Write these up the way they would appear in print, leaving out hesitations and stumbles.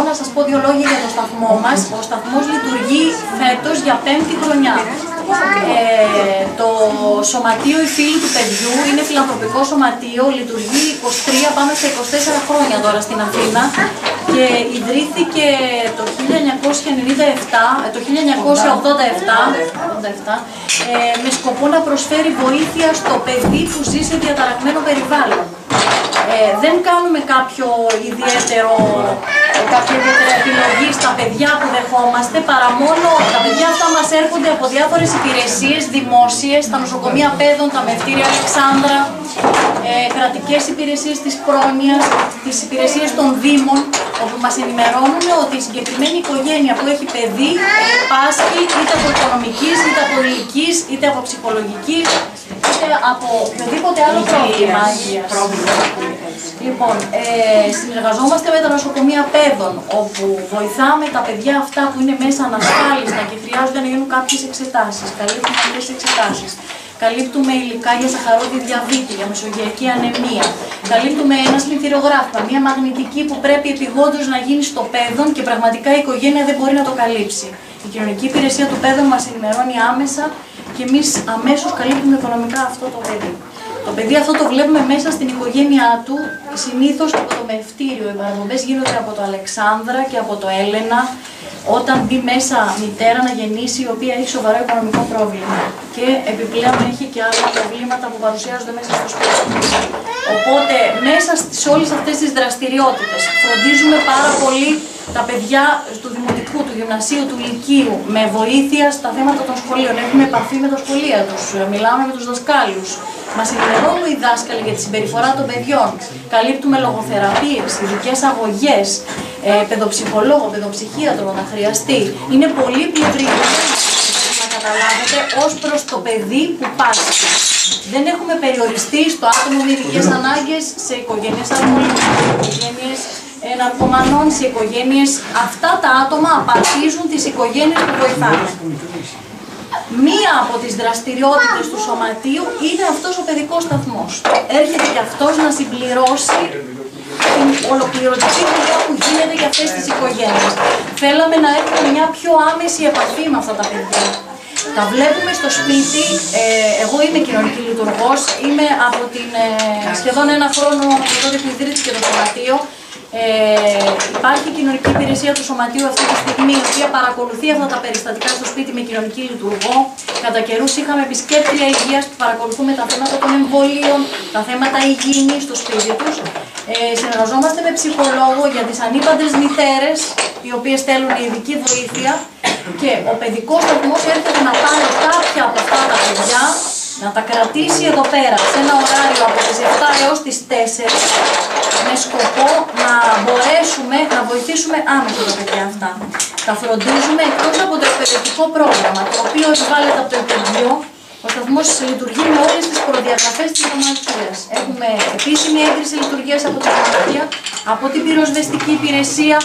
Να σας πω δύο λόγια για το σταθμό μας. Ο σταθμός λειτουργεί φέτος για 5η χρονιά. Το σωματείο «Οι Φίλοι του Παιδιού» είναι φιλανθρωπικό σωματείο, λειτουργεί 23, πάμε στα 24 χρόνια τώρα στην Αθήνα και ιδρύθηκε το 1987 με σκοπό να προσφέρει βοήθεια στο παιδί που ζει σε διαταραγμένο περιβάλλον. Δεν κάνουμε κάποια ιδιαίτερη επιλογή στα παιδιά που δεχόμαστε, παρά μόνο τα παιδιά αυτά μας έρχονται από διάφορες υπηρεσίες δημόσιες, τα νοσοκομεία παιδών, τα μευτήρια Αλεξάνδρα, κρατικές υπηρεσίες της πρόνοιας, τις υπηρεσίες των Δήμων, όπου μας ενημερώνουν ότι η συγκεκριμένη οικογένεια που έχει παιδί πάσχει είτε από οικονομικής, είτε από ηλικής, είτε από ψυχολογικής, είτε από οποιοδήποτε άλλο πρόβλημα. Λοιπόν, συνεργαζόμαστε με τα νοσοκομεία παιδών, όπου βοηθάμε τα παιδιά αυτά που είναι μέσα ανασφάλιστα και χρειάζονται να γίνουν κάποιες εξετάσεις. Καλύπτουμε αυτές τις εξετάσεις. Καλύπτουμε υλικά για σαχαρώδη διαβήτη, για μεσογειακή ανεμία. Καλύπτουμε ένα σπινθυρογράφημα, μια μαγνητική που πρέπει επιγόντως να γίνει στο παιδόν και πραγματικά η οικογένεια δεν μπορεί να το καλύψει. Η κοινωνική υπηρεσία του παιδών μας ενημερώνει άμεσα και εμείς αμέσως καλύπτουμε οικονομικά αυτό το παιδί. Το παιδί αυτό το βλέπουμε μέσα στην οικογένειά του, συνήθως από το μευτήριο. Οι παραπομπές γίνονται από το Αλεξάνδρα και από το Έλενα, όταν μπει μέσα μητέρα να γεννήσει, η οποία έχει σοβαρό οικονομικό πρόβλημα. Και επιπλέον έχει και άλλα προβλήματα που παρουσιάζονται μέσα στο σπίτι. Οπότε, μέσα σε όλες αυτές τις δραστηριότητες, φροντίζουμε πάρα πολύ τα παιδιά του δημοτικού, του γυμνασίου, του λυκείου, με βοήθεια στα θέματα των σχολείων. Έχουμε επαφή με τα σχολεία τους, μιλάμε με τους δασκάλους. Μας ενημερώνουν οι δάσκαλοι για τη συμπεριφορά των παιδιών. Καλύπτουμε λογοθεραπείες, ειδικές αγωγές, παιδοψυχολόγο, παιδοψυχίατρο να χρειαστεί. Είναι πολύ πλευρή, να καταλάβετε, ως προς το παιδί που πάσχει. Δεν έχουμε περιοριστεί στο άτομο με ειδικές ανάγκες, σε οικογένειες αλκοολικών, σε οικογένειες ναρκωμανών, σε οικογένειες. Αυτά τα άτομα απαρτίζουν τις οικογένειες που βοηθάμε. Μία από τις δραστηριότητες του σωματείου είναι αυτός ο παιδικός σταθμός. Έρχεται και αυτός να συμπληρώσει την ολοκληρωτική δουλειά που γίνεται για αυτές τις οικογένειες. Θέλαμε να έχουμε μια πιο άμεση επαφή με αυτά τα παιδιά. Τα βλέπουμε στο σπίτι. Εγώ είμαι κοινωνική λειτουργός, είμαι από σχεδόν ένα χρόνο από τότε που ιδρύθηκε το σωματείο. Υπάρχει η κοινωνική υπηρεσία του σωματείου αυτή τη στιγμή, η οποία παρακολουθεί αυτά τα περιστατικά στο σπίτι με κοινωνική λειτουργό. Κατά καιρούς είχαμε επισκέπτρια υγείας που παρακολουθούμε τα θέματα των εμβολίων, τα θέματα υγιεινής στο σπίτι τους. Συνεργαζόμαστε με ψυχολόγο για τις ανήπαντρες μητέρες, οι οποίες θέλουν ειδική βοήθεια. Και ο παιδικός σταθμός έρχεται να πάρει κάποια από αυτά τα παιδιά, να τα κρατήσει εδώ πέρα σε ένα ωράριο από τις 7 έως τις 4, με σκοπό να μπορέσουμε να βοηθήσουμε άμεσα τα παιδιά αυτά. Τα φροντίζουμε εκτός από το εκπαιδευτικό πρόγραμμα, το οποίο επιβάλλεται από το Υπουργείο. Ο σταθμός λειτουργεί με όλες τις προδιαγραφές της νομοθεσίας. Έχουμε επίσημη έγκριση λειτουργίας από τη Γραμματεία, από την πυροσβεστική υπηρεσία,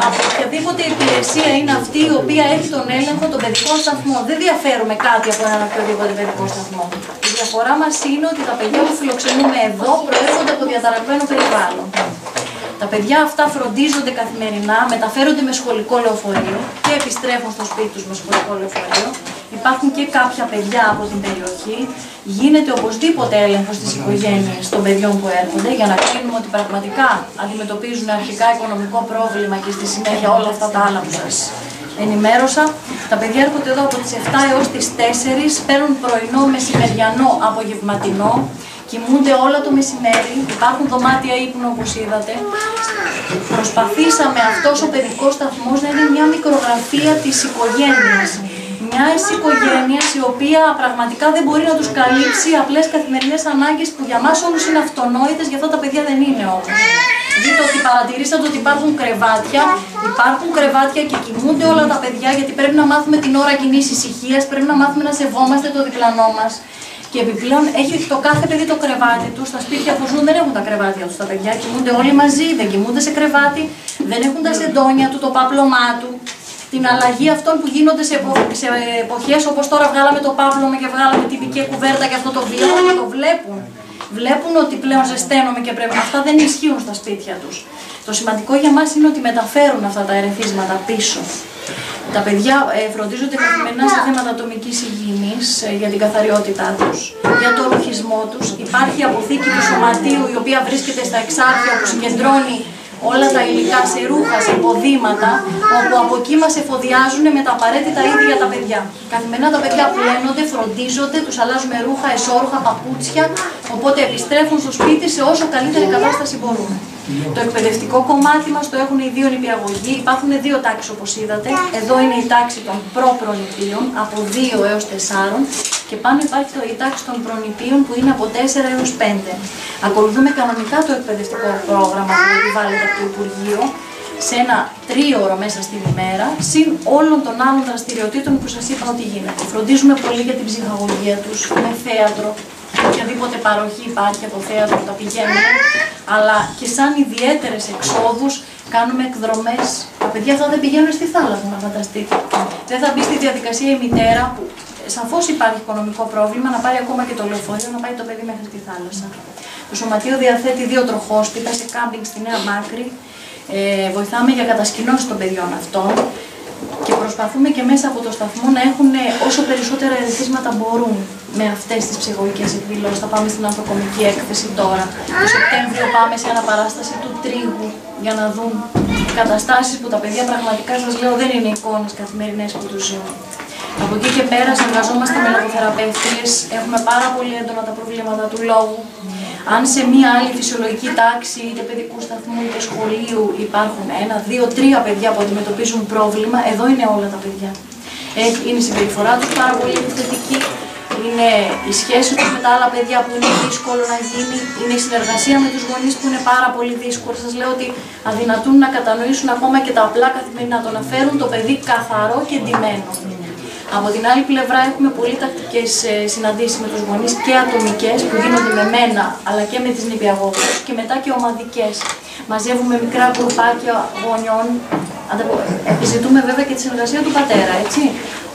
από οποιαδήποτε υπηρεσία είναι αυτή η οποία έχει τον έλεγχο των παιδικών σταθμών. Δεν διαφέρουμε κάτι από έναν οποιοδήποτε παιδικό σταθμό. Η διαφορά μας είναι ότι τα παιδιά που φιλοξενούμε εδώ προέρχονται από διαταραγμένο περιβάλλον. Τα παιδιά αυτά φροντίζονται καθημερινά, μεταφέρονται με σχολικό λεωφορείο και επιστρέφουν στο σπίτι τους με σχολικό λεωφορείο. Υπάρχουν και κάποια παιδιά από την περιοχή. Γίνεται οπωσδήποτε έλεγχος στις οικογένειες των παιδιών που έρχονται για να κρίνουμε ότι πραγματικά αντιμετωπίζουν αρχικά οικονομικό πρόβλημα και στη συνέχεια όλα αυτά τα άλλα που σας ενημέρωσα. Τα παιδιά έρχονται εδώ από τις 7 έως τις 4, παίρνουν πρωινό, μεσημεριανό, απογευματινό. Κοιμούνται όλα το μεσημέρι, υπάρχουν δωμάτια ύπνου όπως είδατε. Προσπαθήσαμε αυτός ο παιδικός σταθμός να είναι μια μικρογραφία της οικογένειας. Μια οικογένεια η οποία πραγματικά δεν μπορεί να τους καλύψει απλές καθημερινές ανάγκες που για μας όλους είναι αυτονόητες, για αυτά τα παιδιά δεν είναι όμως. Δείτε ότι παρατηρήσατε ότι υπάρχουν κρεβάτια και κοιμούνται όλα τα παιδιά, γιατί πρέπει να μάθουμε την ώρα κοινής ησυχίας, πρέπει να μάθουμε να σεβόμαστε το διπλανό μας. Και επιπλέον έχει το κάθε παιδί το κρεβάτι του. Στα σπίτια που ζουν δεν έχουν τα κρεβάτια τους τα παιδιά. Κοιμούνται όλοι μαζί, δεν κοιμούνται σε κρεβάτι, δεν έχουν τα σεντόνια του, το πάπλωμά του. Την αλλαγή αυτών που γίνονται σε εποχές όπως τώρα βγάλαμε το πάπλωμα και βγάλαμε την πικέ κουβέρτα και αυτό το βιώνουν και το βλέπουν. Βλέπουν ότι πλέον ζεσταίνομαι και πρέπει. Αυτά δεν ισχύουν στα σπίτια τους. Το σημαντικό για μας είναι ότι μεταφέρουν αυτά τα ερεθίσματα πίσω. Τα παιδιά φροντίζονται καθημερινά σε θέματα ατομικής υγιεινής για την καθαριότητά τους, για το ρουχισμό τους. Υπάρχει αποθήκη του σωματείου η οποία βρίσκεται στα εξάρχεια που συγκεντρώνει όλα τα υλικά σε ρούχα, σε υποδήματα, όπου από εκεί μας εφοδιάζουν με τα απαραίτητα είδη για τα παιδιά. Καθημερινά τα παιδιά πλένονται, φροντίζονται, τους αλλάζουμε ρούχα, εσώρουχα, παπούτσια, οπότε επιστρέφουν στο σπίτι σε όσο καλύτερη κατάσταση μπορούν. Το εκπαιδευτικό κομμάτι μας το έχουν οι δύο νηπιαγωγοί. Υπάρχουν δύο τάξεις όπως είδατε. Εδώ είναι η τάξη των προπρονηπίων, από 2 έως 4, και πάνω υπάρχει η τάξη των προνηπίων που είναι από 4 έως 5. Ακολουθούμε κανονικά το εκπαιδευτικό πρόγραμμα που επιβάλλεται από το Υπουργείο, σε ένα 3ωρο μέσα στην ημέρα, συν όλων των άλλων δραστηριοτήτων που σας είπα ότι γίνεται. Φροντίζουμε πολύ για την ψυχαγωγία τους, με θέατρο. Οποιαδήποτε παροχή υπάρχει από θέατρο τα πηγαίνουμε, αλλά και σαν ιδιαίτερες εξόδους κάνουμε εκδρομές. Τα παιδιά αυτά δεν πηγαίνουν στη θάλασσα, να φανταστείτε. Δεν θα μπει στη διαδικασία η μητέρα, που σαφώς υπάρχει οικονομικό πρόβλημα, να πάρει ακόμα και το λεωφορείο να πάει το παιδί μέχρι τη θάλασσα. Το Σωματείο διαθέτει 2 τροχόσπιτα σε κάμπινγκ στη Νέα Μάκρη. Βοηθάμε για κατασκηνώσεις των παιδιών αυτών. Και προσπαθούμε και μέσα από το σταθμό να έχουν όσο περισσότερα ερεθίσματα μπορούν με αυτές τις ψυχολογικές εκδηλώσεις. Θα πάμε στην ανθοκομική έκθεση τώρα. Το Σεπτέμβριο πάμε σε αναπαράσταση του τρίγου για να δουν καταστάσεις που τα παιδιά πραγματικά, σας λέω, δεν είναι εικόνες καθημερινές που τους ζουν. Από εκεί και πέρα συνεργαζόμαστε με λογοθεραπεύτριες, έχουμε πάρα πολύ έντονα τα προβλήματα του λόγου. Αν σε μία άλλη φυσιολογική τάξη, είτε παιδικού σταθμού είτε σχολείου, υπάρχουν 1, 2, 3 παιδιά που αντιμετωπίζουν πρόβλημα, εδώ είναι όλα τα παιδιά. Είναι η συμπεριφορά τους πάρα πολύ επιθετική, είναι η σχέση τους με τα άλλα παιδιά που είναι δύσκολο να γίνει, είναι η συνεργασία με τους γονείς που είναι πάρα πολύ δύσκολο. Σας λέω ότι αδυνατούν να κατανοήσουν ακόμα και τα απλά καθημερινά, το να φέρουν το παιδί καθαρό και ντυμένο. Από την άλλη πλευρά έχουμε πολύ τακτικές συναντήσεις με τους γονείς και ατομικές που γίνονται με μένα αλλά και με τις νηπιαγωγούς και μετά και ομαδικές. Μαζεύουμε μικρά γκρουπάκια γονιών, επιζητούμε βέβαια και τη συνεργασία του πατέρα, έτσι,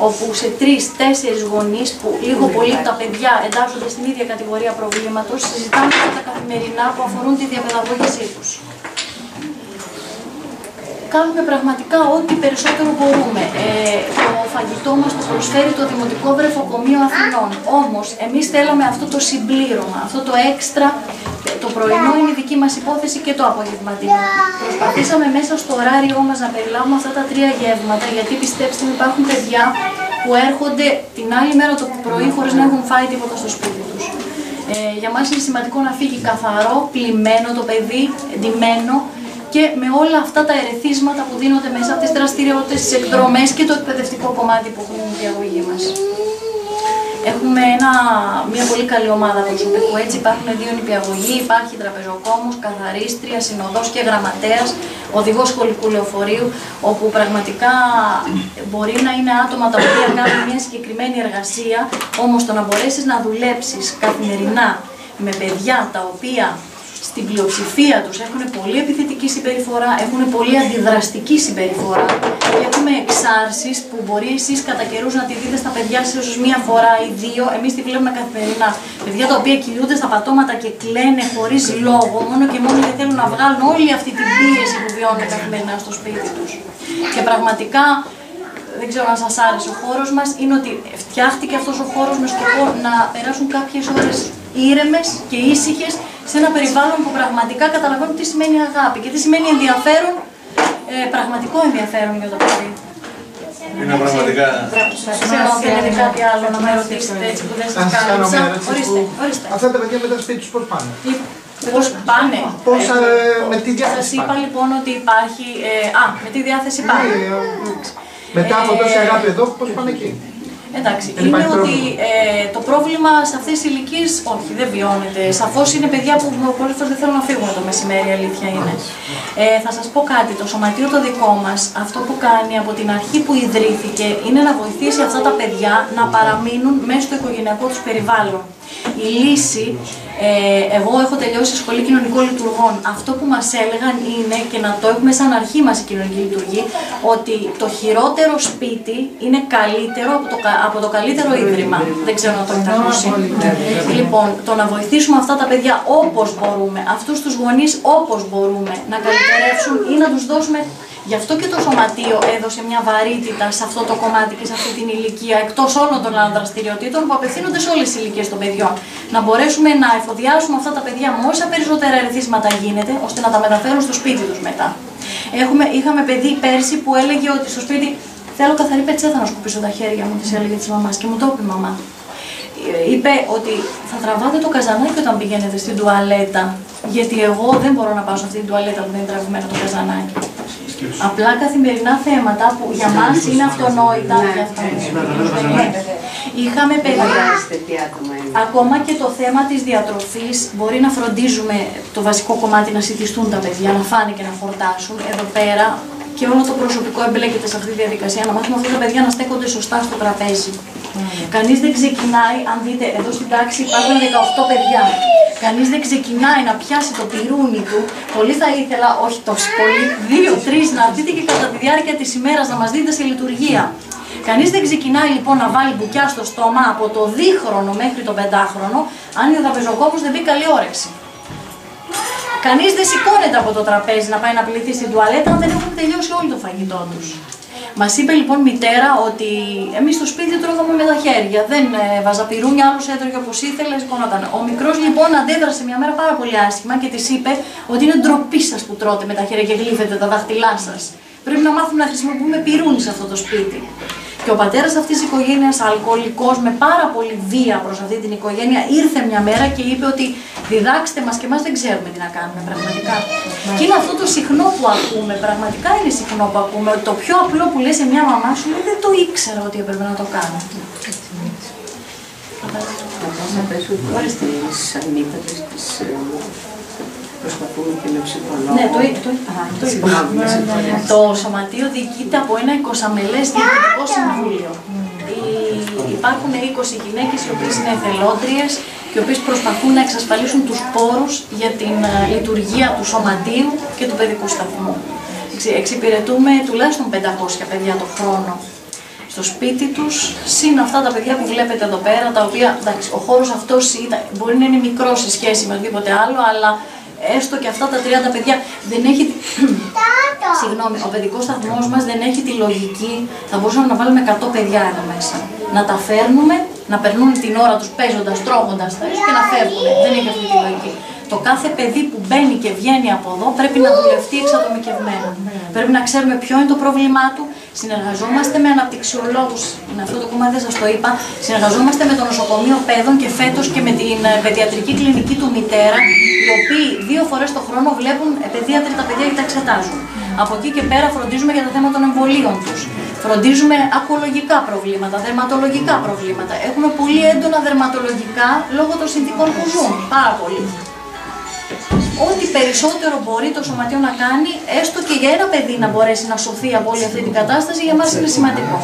όπου σε 3-4 γονείς που λίγο πολύ τα παιδιά εντάσσονται στην ίδια κατηγορία προβλήματος, συζητάμε αυτά τα καθημερινά που αφορούν τη διαπαιδαγώγησή τους. Κάνουμε πραγματικά ό,τι περισσότερο μπορούμε. Το φαγητό μας το προσφέρει το Δημοτικό Βρεφοκομείο Αθηνών. Όμως, εμείς θέλαμε αυτό το συμπλήρωμα, αυτό το έξτρα. Το πρωινό είναι η δική μας υπόθεση και το απογευματινό. Προσπαθήσαμε μέσα στο ωράριό μας να περιλάβουμε αυτά τα 3 γεύματα, γιατί πιστέψτε με, υπάρχουν παιδιά που έρχονται την άλλη μέρα το πρωί χωρίς να έχουν φάει τίποτα στο σπίτι τους. Για μας είναι σημαντικό να φύγει καθαρό, πλυμμένο το παιδί, ντυμένο, και με όλα αυτά τα ερεθίσματα που δίνονται μέσα από τις δραστηριότητες, τις εκδρομές και το εκπαιδευτικό κομμάτι που έχουν η διαγωγή μας. Έχουμε μια πολύ καλή ομάδα προσωπικού, έτσι υπάρχουν 2 νηπιαγωγοί, υπάρχει τραπεζοκόμος, καθαρίστρια, συνοδός και γραμματέας, οδηγός σχολικού λεωφορείου, όπου πραγματικά μπορεί να είναι άτομα τα οποία κάνουν μια συγκεκριμένη εργασία, όμως το να μπορέσεις να δουλέψεις καθημερινά με παιδιά τα οποία στην πλειοψηφία τους έχουν πολύ επιθετική συμπεριφορά, έχουν πολύ αντιδραστική συμπεριφορά και έχουμε εξάρσεις που μπορεί εσείς κατά καιρούς να τη δείτε στα παιδιά σας ίσως 1 φορά ή 2, εμείς τη βλέπουμε καθημερινά. Παιδιά τα οποία κυλούνται στα πατώματα και κλαίνε χωρίς λόγο, μόνο και μόνο γιατί θέλουν να βγάλουν όλη αυτή την πίεση που βιώνουν καθημερινά στο σπίτι τους. Και πραγματικά, δεν ξέρω αν σας άρεσε ο χώρος μας, είναι ότι φτιάχτηκε αυτός ο χώρος με σκοπό να περάσουν κάποιες ώρες ήρεμες και ήσυχες σε ένα περιβάλλον που πραγματικά καταλαβαίνουν τι σημαίνει αγάπη και τι σημαίνει ενδιαφέρον, πραγματικό ενδιαφέρον για το παιδί. Είναι πραγματικά. Ξέρω αν θέλετε κάτι άλλο να με ρωτήσετε έτσι που δεν σας κάλυψα. Ορίστε. Αυτά τα παιδιά μετά σπίτι τους πώς πάνε? Πώς πάνε? Με τι διάθεση σας είπα λοιπόν ότι υπάρχει. Με τι διάθεση πάνε. Μετά από τόση αγάπη εδώ, πώς πάνε εκεί? Εντάξει, είναι ότι το πρόβλημα σε αυτές τις ηλικίες, όχι, δεν βιώνεται. Σαφώς είναι παιδιά που πολλές φορές δεν θέλουν να φύγουν το μεσημέρι, η αλήθεια είναι. Θα σας πω κάτι, το σωματείο το δικό μας, αυτό που κάνει από την αρχή που ιδρύθηκε, είναι να βοηθήσει αυτά τα παιδιά να παραμείνουν μέσα στο οικογενειακό τους περιβάλλον. Η λύση, εγώ έχω τελειώσει σχολή κοινωνικών λειτουργών. Αυτό που μας έλεγαν είναι, και να το έχουμε σαν αρχή μας οι κοινωνικοί λειτουργοί, ότι το χειρότερο σπίτι είναι καλύτερο από το καλύτερο ίδρυμα. Δεν ξέρω να το έχετε ακούσει. Λοιπόν, το να βοηθήσουμε αυτά τα παιδιά όπως μπορούμε, αυτούς τους γονείς όπως μπορούμε, να καλυτερεύσουν ή να τους δώσουμε. Γι' αυτό και το Σωματείο έδωσε μια βαρύτητα σε αυτό το κομμάτι και σε αυτή την ηλικία, εκτός όλων των άλλων δραστηριοτήτων που απευθύνονται σε όλες τις ηλικίες των παιδιών. Να μπορέσουμε να εφοδιάσουμε αυτά τα παιδιά με όσα περισσότερα ερεθίσματα γίνεται, ώστε να τα μεταφέρουν στο σπίτι τους μετά. Είχαμε παιδί πέρσι που έλεγε ότι στο σπίτι θέλω καθαρή πετσέτα να σκουπίσω τα χέρια μου, της έλεγε της μαμάς, και μου το είπε η μαμά. Είπε ότι θα τραβάτε το καζανάκι όταν πηγαίνετε στην τουαλέτα, γιατί εγώ δεν μπορώ να πάω σε αυτή την τουαλέτα που δεν είναι τραβημένο το καζανάκι. Απλά καθημερινά θέματα που για μας είναι αυτονόητα. Είχαμε παιδιά. Ακόμα και το θέμα της διατροφής, μπορεί να φροντίζουμε το βασικό κομμάτι να σιτιστούν τα παιδιά, να φάνε και να φορτάσουν. Εδώ πέρα και όλο το προσωπικό εμπλέκεται σε αυτή τη διαδικασία, να μάθουμε αυτά τα παιδιά να στέκονται σωστά στο τραπέζι. Κανείς δεν ξεκινάει, αν δείτε εδώ στην τάξη υπάρχουν 18 παιδιά. Κανείς δεν ξεκινάει να πιάσει το πυρούνι του. Πολύ θα ήθελα, όχι τόσο πολύ, 2-3 να δείτε και κατά τη διάρκεια της ημέρας να μας δείτε σε λειτουργία. Κανείς δεν ξεκινάει λοιπόν να βάλει μπουκιά στο στόμα από το 2χρονο μέχρι το 5χρονο, αν ο τραπεζοκόμος δεν μπει καλή όρεξη. Κανείς δεν σηκώνεται από το τραπέζι να πάει να πληθεί στην τουαλέτα αν δεν έχουν τελειώσει όλο το φαγητό τους. Μας είπε λοιπόν μητέρα ότι εμείς στο σπίτι τρώγαμε με τα χέρια. Δεν βάζα πυρούνια, άλλος έτρωγε όπως ήθελε, σηκώνονταν. Ο μικρός λοιπόν αντέδρασε μια μέρα πάρα πολύ άσχημα και της είπε ότι είναι ντροπή σας που τρώτε με τα χέρια και γλύφετε τα δάχτυλά σας. Πρέπει να μάθουμε να χρησιμοποιούμε πυρούνι σε αυτό το σπίτι. Και ο πατέρας αυτής της οικογένειας, αλκοολικός, με πάρα πολύ βία προς αυτή την οικογένεια, ήρθε μια μέρα και είπε ότι διδάξτε μας και εμάς δεν ξέρουμε τι να κάνουμε πραγματικά. Και είναι αυτό το συχνό που ακούμε, πραγματικά είναι συχνό που ακούμε, ότι το πιο απλό που λέει σε μια μαμά σου λέει δεν το ήξερα ότι έπρεπε να το κάνω. Να πες ότι τις ανήπαντες τις προσπαθούμε και με ψυχολόγο. Ναι, το είπα. Το Σωματείο διοικείται από ένα 20μελές διοικητικό συμβούλιο. Υπάρχουν 20 γυναίκες οι οποίες είναι εθελόντριες και οι οποίες προσπαθούν να εξασφαλίσουν τους πόρους για την λειτουργία του Σωματείου και του παιδικού σταθμού. Εξυπηρετούμε τουλάχιστον 500 παιδιά το χρόνο στο σπίτι τους, συν αυτά τα παιδιά που βλέπετε εδώ πέρα, τα οποία εντάξει, ο χώρος αυτός μπορεί να είναι μικρός σε σχέση με οτιδήποτε άλλο, αλλά έστω και αυτά τα 30 παιδιά δεν έχει. Συγγνώμη, ο παιδικός σταθμός μας δεν έχει τη λογική. Θα μπορούσαμε να βάλουμε 100 παιδιά εδώ μέσα. Να τα φέρνουμε, να περνούν την ώρα τους παίζοντας, τρώγοντας και να φεύγουν. Δεν έχει αυτή τη λογική. Το κάθε παιδί που μπαίνει και βγαίνει από εδώ πρέπει να δουλευτεί εξατομικευμένα. Πρέπει να ξέρουμε ποιο είναι το πρόβλημά του. Συνεργαζόμαστε με αναπτυξιολόγους, είναι αυτό το κομμάτι, δεν σας το είπα. Συνεργαζόμαστε με το νοσοκομείο παιδών και φέτος και με την παιδιατρική κλινική του μητέρα, οι οποίοι 2 φορές το χρόνο βλέπουν παιδίατροι τα παιδιά και τα εξετάζουν. Από εκεί και πέρα φροντίζουμε για τα θέματα των εμβολίων τους. Φροντίζουμε ακολογικά προβλήματα, δερματολογικά προβλήματα. Έχουμε πολύ έντονα δερματολογικά λόγω των συνθήκων που ζουν. Πάρα πολύ. Ό,τι περισσότερο μπορεί το Σωματείο να κάνει, έστω και για ένα παιδί να μπορέσει να σωθεί από όλη αυτή την κατάσταση, για μας είναι σημαντικό.